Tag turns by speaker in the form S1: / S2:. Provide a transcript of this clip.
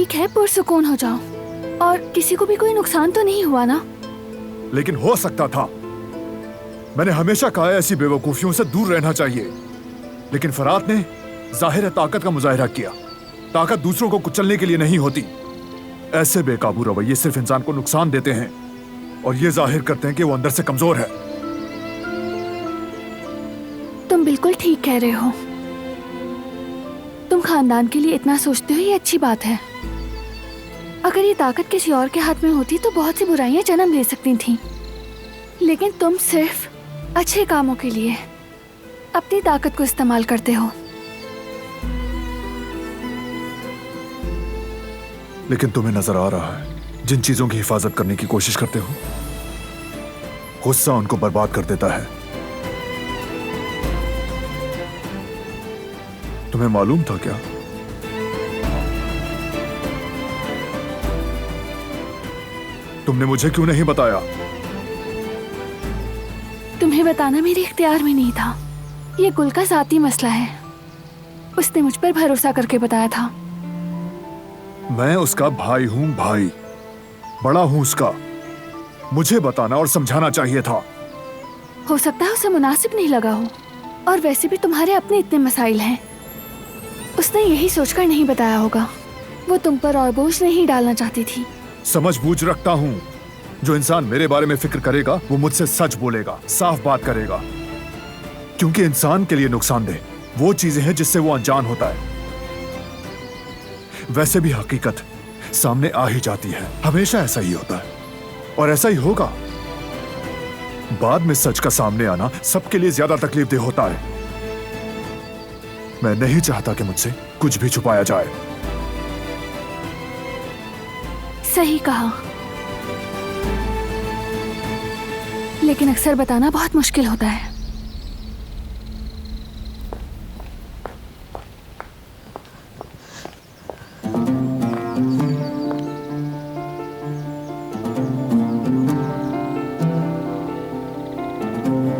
S1: ठीक है, पुरसुकून हो जाओ और किसी को भी कोई नुकसान तो नहीं हुआ ना?
S2: लेकिन हो सकता था। मैंने हमेशा कहा है ऐसी बेवकूफियों से दूर रहना चाहिए, लेकिन फरात ने जाहिर है ताकत का मुजाहिरा किया। ताकत दूसरों को कुचलने के लिए नहीं होती। ऐसे बेकाबू रवैये सिर्फ इंसान को नुकसान देते हैं और ये जाहिर करते हैं कि वो अंदर से कमजोर है।
S1: तुम बिल्कुल ठीक कह रहे हो। तुम खानदान के लिए इतना सोचते हो, ये अच्छी बात है। अगर ये ताकत किसी और के हाथ में होती तो बहुत सी बुराइयां जन्म ले सकती थीं। लेकिन तुम सिर्फ अच्छे कामों के लिए अपनी ताकत को इस्तेमाल करते हो।
S2: लेकिन तुम्हें नजर आ रहा है जिन चीजों की हिफाजत करने की कोशिश करते हो, गुस्सा उनको बर्बाद कर देता है। तुम्हें मालूम था क्या? तुमने मुझे क्यों नहीं बताया?
S1: तुम्हें बताना मेरे इख्तियार में नहीं था। ये गुल का ज़ाती मसला है। उसने मुझ पर भरोसा करके बताया था।
S2: मैं उसका भाई हूं, भाई बड़ा हूं उसका। मुझे बताना और समझाना चाहिए था।
S1: हो सकता है उसे मुनासिब नहीं लगा हो, और वैसे भी तुम्हारे अपने इतने मसाइल हैं। उसने यही सोचकर नहीं बताया होगा। वो तुम पर और बोझ नहीं डालना चाहती थी।
S2: समझ बूझ रखता हूं। जो इंसान मेरे बारे में फिक्र करेगा वो मुझसे सच बोलेगा, साफ बात करेगा। क्योंकि इंसान के लिए नुकसानदेह वो चीजें हैं जिससे वो अनजान होता है। वैसे भी हकीकत सामने आ ही जाती है। हमेशा ऐसा ही होता है और ऐसा ही होगा। बाद में सच का सामने आना सबके लिए ज्यादा तकलीफदेह होता है। मैं नहीं चाहता कि मुझसे कुछ भी छुपाया जाए।
S1: सही कहा, लेकिन अक्सर बताना बहुत मुश्किल होता है।